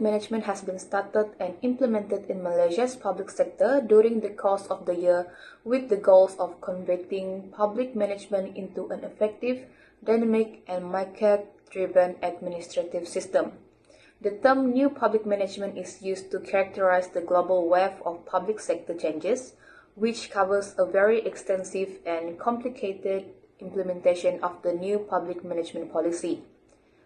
management has been started and implemented in Malaysia's public sector during the course of the year with the goals of converting public management into an effective, dynamic and market-driven administrative system. The term New Public Management is used to characterize the global wave of public sector changes, which covers a very extensive and complicated implementation of the new public management policy.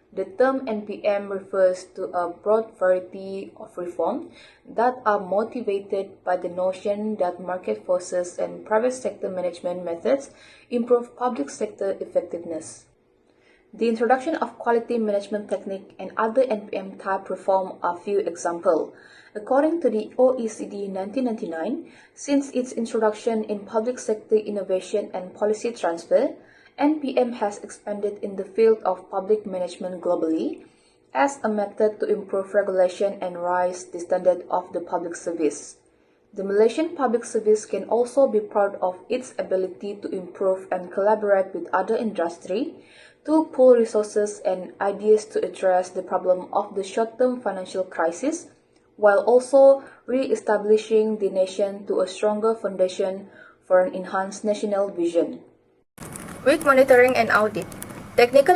The term NPM refers to a broad variety of reform that are motivated by the notion that market forces and private sector management methods improve public sector effectiveness. The introduction of quality management technique and other NPM type reform are few examples. According to the OECD 1999, since its introduction in public sector innovation and policy transfer, NPM has expanded in the field of public management globally as a method to improve regulation and raise the standard of the public service. The Malaysian public service can also be proud of its ability to improve and collaborate with other industry to pool resources and ideas to address the problem of the short-term financial crisis, while also re-establishing the nation to a stronger foundation for an enhanced national vision. Weak monitoring and audit. Technical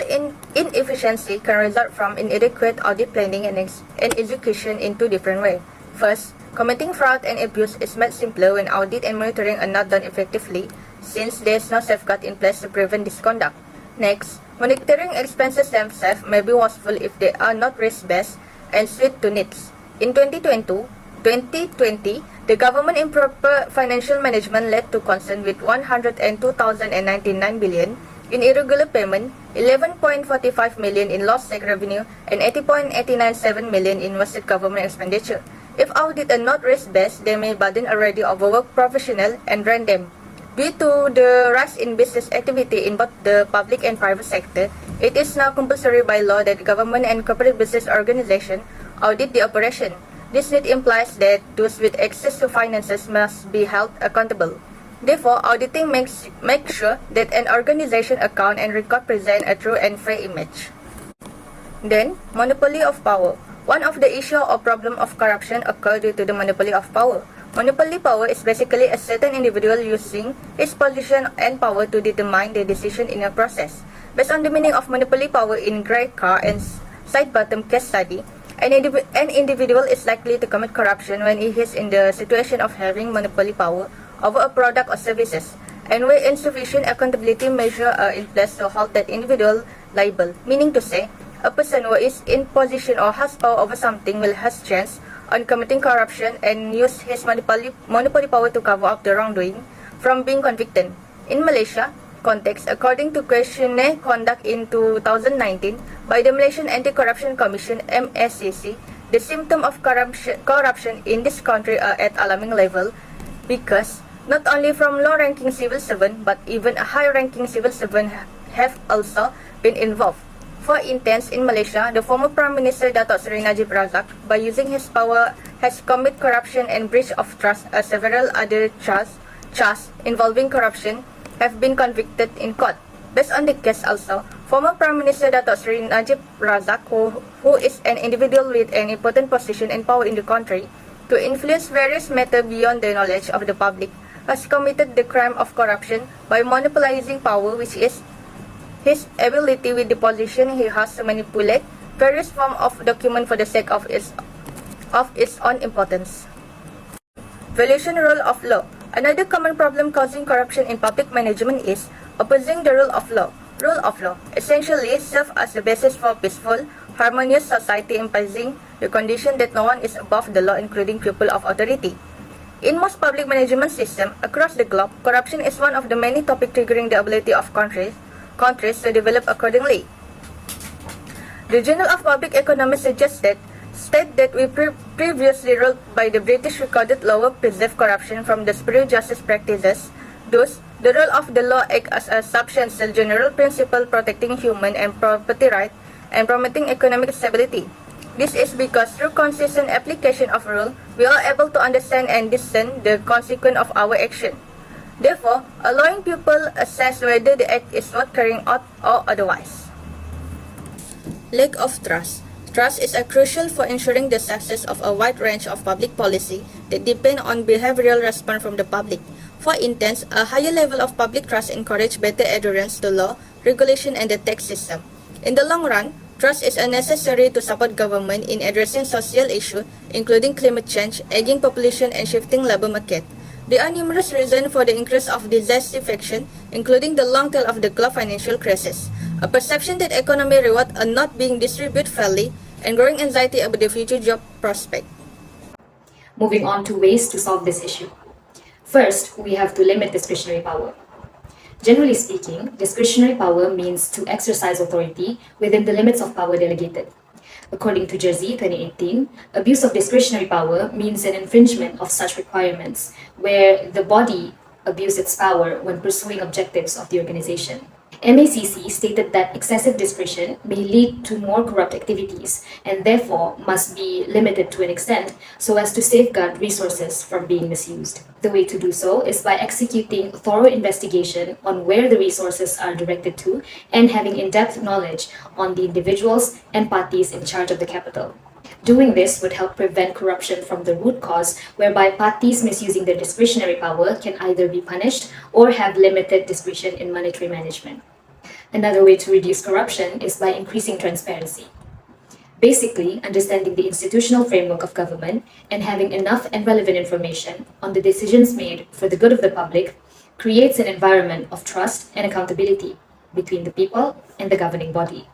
inefficiency can result from inadequate audit planning and execution in two different ways. First, committing fraud and abuse is made simpler when audit and monitoring are not done effectively, since there is no safeguard in place to prevent this conduct. Next, monitoring expenses themselves may be wasteful if they are not risk-based and suited to needs. In 2020, the government improper financial management led to concern with 102,099 billion in irregular payment, 11.45 million in lost tax revenue, and 80.897 million in wasted government expenditure. If audit are not risk-based, they may burden already overworked professionals and drain them. Due to the rise in business activity in both the public and private sector, it is now compulsory by law that government and corporate business organizations audit the operation. This need implies that those with access to finances must be held accountable. Therefore, auditing makes sure that an organization account and record present a true and fair image. Then, monopoly of power. One of the issue or problem of corruption occur due to the monopoly of power. Monopoly power is basically a certain individual using his position and power to determine the decision in a process. Based on the meaning of monopoly power in Gray-Carr and side-bottom case study, an individual is likely to commit corruption when he is in the situation of having monopoly power over a product or services, and where insufficient accountability measures are in place to hold that individual liable, meaning to say, a person who is in position or has power over something will have chance on committing corruption and use his monopoly power to cover up the wrongdoing from being convicted. In Malaysia context, according to questionnaire conduct in 2019 by the Malaysian Anti-Corruption Commission (MACC), the symptoms of corruption in this country are at alarming level because not only from low-ranking civil servants but even a high-ranking civil servant have also been involved. For instance, in Malaysia, the former Prime Minister Datuk Seri Najib Razak, by using his power, has committed corruption and breach of trust, as several other charges involving corruption have been convicted in court. Based on the case also, former Prime Minister Datuk Seri Najib Razak, who is an individual with an important position and power in the country, to influence various matters beyond the knowledge of the public, has committed the crime of corruption by monopolizing power, which is his ability with the position he has to manipulate various forms of document for the sake of its own importance. Valuation rule of law. Another common problem causing corruption in public management is opposing the rule of law. Rule of law essentially serves as the basis for peaceful, harmonious society, imposing the condition that no one is above the law, including people of authority. In most public management systems across the globe, corruption is one of the many topics triggering the ability of countries to develop accordingly. The Journal of Public Economy suggests that we previously ruled by the British recorded law preserve corruption from the superior justice practices. Thus, the rule of the law acts as a substantial general principle protecting human and property rights and promoting economic stability. This is because through consistent application of rule, we are able to understand and discern the consequence of our action. Therefore, allowing people assess whether the act is not carrying out or otherwise. Lack of trust. Trust is crucial for ensuring the success of a wide range of public policy that depend on behavioral response from the public. For instance, a higher level of public trust encourages better adherence to law, regulation, and the tax system. In the long run, trust is necessary to support government in addressing social issues, including climate change, aging population, and shifting labor market. There are numerous reasons for the increase of dissatisfaction, including the long tail of the global financial crisis, a perception that economic rewards are not being distributed fairly, and growing anxiety about the future job prospect. Moving on to ways to solve this issue. First, we have to limit discretionary power. Generally speaking, discretionary power means to exercise authority within the limits of power delegated. According to Jersey 2018, abuse of discretionary power means an infringement of such requirements, where the body abuses its power when pursuing objectives of the organization. MACC stated that excessive discretion may lead to more corrupt activities and therefore must be limited to an extent so as to safeguard resources from being misused. The way to do so is by executing thorough investigation on where the resources are directed to and having in-depth knowledge on the individuals and parties in charge of the capital. Doing this would help prevent corruption from the root cause, whereby parties misusing their discretionary power can either be punished or have limited discretion in monetary management. Another way to reduce corruption is by increasing transparency. Basically, understanding the institutional framework of government and having enough and relevant information on the decisions made for the good of the public creates an environment of trust and accountability between the people and the governing body.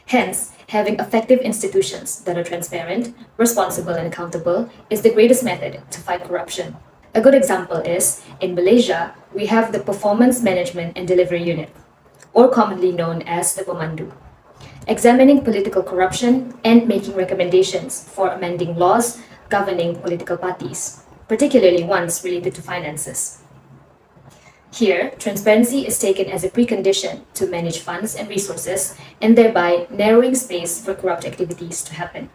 Hence, having effective institutions that are transparent, responsible, and accountable is the greatest method to fight corruption. A good example is, in Malaysia, we have the Performance Management and Delivery Unit, or commonly known as the Pemandu, examining political corruption and making recommendations for amending laws governing political parties, particularly ones related to finances. Here, transparency is taken as a precondition to manage funds and resources and thereby narrowing space for corrupt activities to happen.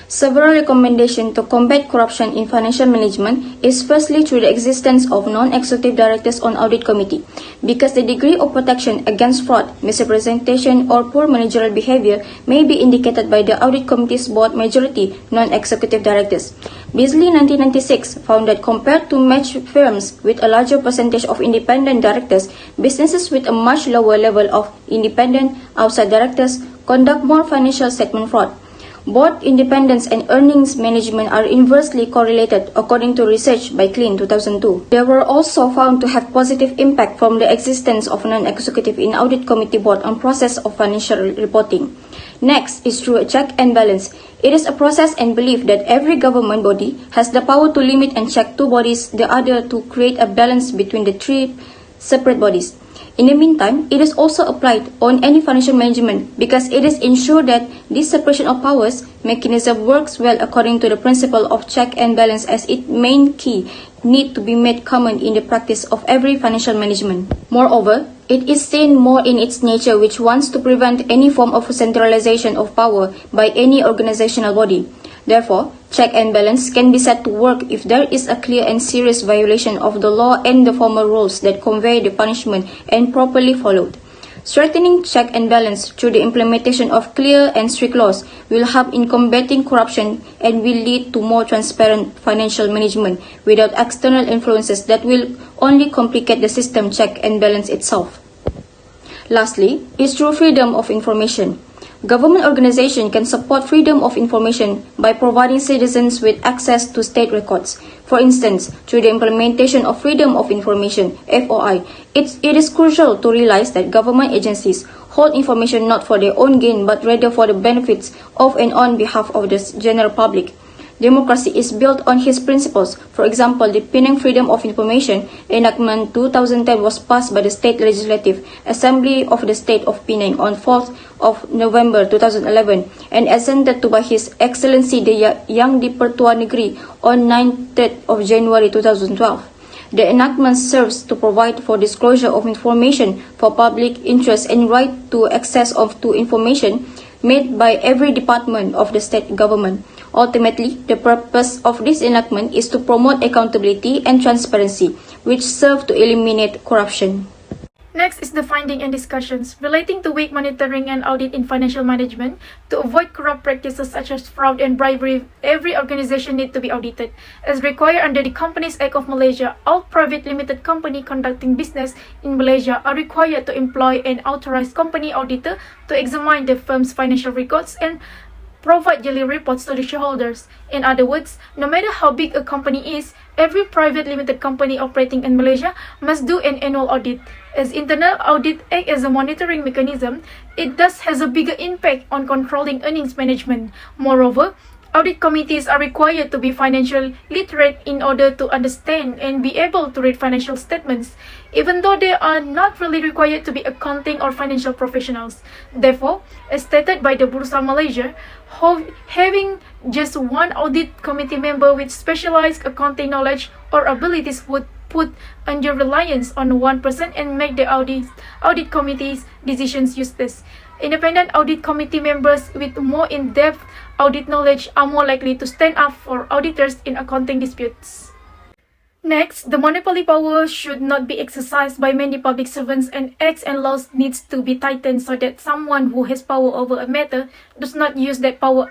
Several recommendations to combat corruption in financial management is firstly through the existence of non-executive directors on audit committee, because the degree of protection against fraud, misrepresentation, or poor managerial behavior may be indicated by the audit committee's board majority non-executive directors. Beasley 1996 found that compared to match firms with a larger percentage of independent directors, businesses with a much lower level of independent outside directors conduct more financial statement fraud. Both independence and earnings management are inversely correlated according to research by Klein 2002. They were also found to have positive impact from the existence of non-executive in audit committee board on process of financial reporting. Next is through a check and balance. It is a process and belief that every government body has the power to limit and check two bodies, the other to create a balance between the three separate bodies. In the meantime, it is also applied on any financial management because it is ensured that this separation of powers mechanism works well according to the principle of check and balance, as its main key need to be made common in the practice of every financial management. Moreover, it is seen more in its nature, which wants to prevent any form of centralization of power by any organizational body. Therefore, check and balance can be set to work if there is a clear and serious violation of the law and the formal rules that convey the punishment and properly followed. Strengthening check and balance through the implementation of clear and strict laws will help in combating corruption and will lead to more transparent financial management without external influences that will only complicate the system check and balance itself. Lastly, is through freedom of information. Government organizations can support freedom of information by providing citizens with access to state records. For instance, through the implementation of Freedom of Information (FOI), it is crucial to realize that government agencies hold information not for their own gain but rather for the benefits of and on behalf of the general public. Democracy is built on his principles. For example, the Penang Freedom of Information Enactment 2010 was passed by the State Legislative Assembly of the State of Penang on 4th of November 2011 and assented to by His Excellency the Yang di-Pertua Negeri on 9th of January 2012. The enactment serves to provide for disclosure of information for public interest and right to access to information made by every department of the state government. Ultimately, the purpose of this enactment is to promote accountability and transparency, which serve to eliminate corruption. Next is the finding and discussions relating to weak monitoring and audit in financial management. To avoid corrupt practices such as fraud and bribery, every organization needs to be audited. As required under the Companies Act of Malaysia, all private limited company conducting business in Malaysia are required to employ an authorized company auditor to examine the firm's financial records and provide yearly reports to the shareholders. In other words, no matter how big a company is, every private limited company operating in Malaysia must do an annual audit. As internal audit acts as a monitoring mechanism, it thus has a bigger impact on controlling earnings management. Moreover, audit committees are required to be financially literate in order to understand and be able to read financial statements, even though they are not really required to be accounting or financial professionals. Therefore, as stated by the Bursa Malaysia, having just one audit committee member with specialized accounting knowledge or abilities would put undue reliance on one person and make the audit committee's decisions useless. Independent audit committee members with more in-depth audit knowledge are more likely to stand up for auditors in accounting disputes. Next, the monopoly power should not be exercised by many public servants, and acts and laws needs to be tightened so that someone who has power over a matter does not use that power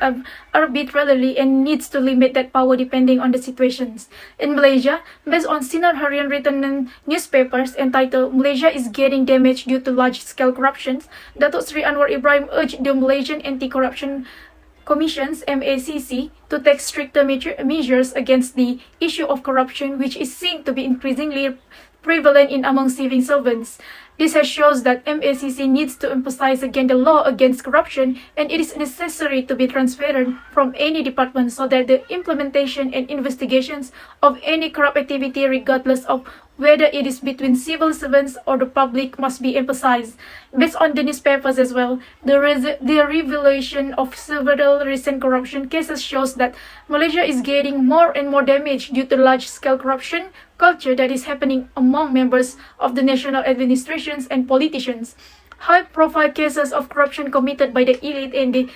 arbitrarily and needs to limit that power depending on the situations. In Malaysia, based on Sinar Harian written in newspapers entitled "Malaysia is Getting Damaged Due to Large-Scale Corruptions," Datuk Sri Anwar Ibrahim urged the Malaysian Anti-Corruption Commissions (MACC) to take stricter measures against the issue of corruption, which is seen to be increasingly prevalent in among civil servants. This has shows that MACC needs to emphasize again the law against corruption, and it is necessary to be transparent from any department so that the implementation and investigations of any corrupt activity, regardless of whether it is between civil servants or the public, must be emphasized. Based on the newspapers as well, the revelation of several recent corruption cases shows that Malaysia is getting more and more damaged due to large-scale corruption culture that is happening among members of the national administrations and politicians. High-profile cases of corruption committed by the elite and the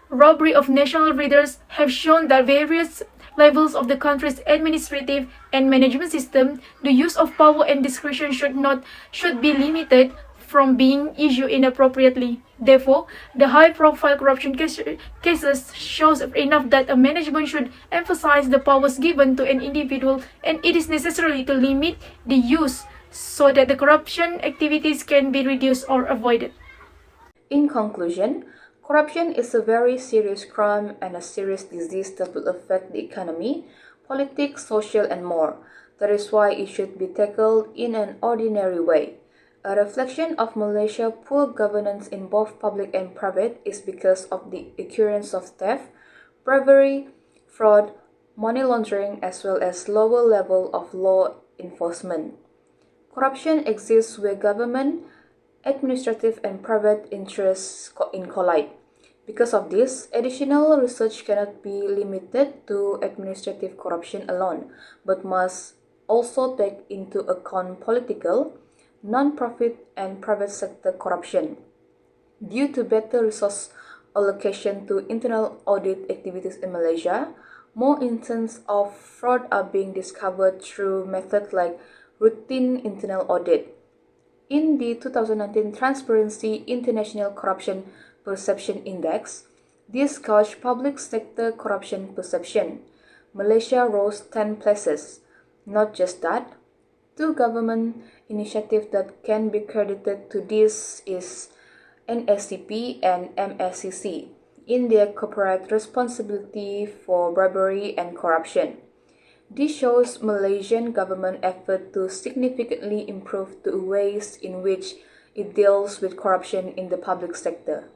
robbery of national leaders have shown that various levels of the country's administrative and management system, the use of power and discretion should be limited from being used inappropriately. Therefore, the high-profile corruption cases shows enough that a management should emphasize the powers given to an individual, and it is necessary to limit the use so that the corruption activities can be reduced or avoided. In conclusion, corruption is a very serious crime and a serious disease that will affect the economy, politics, social, and more. That is why it should be tackled in an ordinary way. A reflection of Malaysia's poor governance in both public and private is because of the occurrence of theft, bribery, fraud, money laundering, as well as lower level of law enforcement. Corruption exists where government, administrative, and private interests collide. Because of this, additional research cannot be limited to administrative corruption alone, but must also take into account political, non-profit, and private sector corruption. Due to better resource allocation to internal audit activities in Malaysia, more instances of fraud are being discovered through methods like routine internal audit. In the 2019 Transparency International Corruption Perception Index, this gauged public sector corruption perception. Malaysia rose 10 places. Not just that, two government initiatives that can be credited to this is NSCP and MSCC in their corporate responsibility for bribery and corruption. This shows Malaysian government effort to significantly improve the ways in which it deals with corruption in the public sector.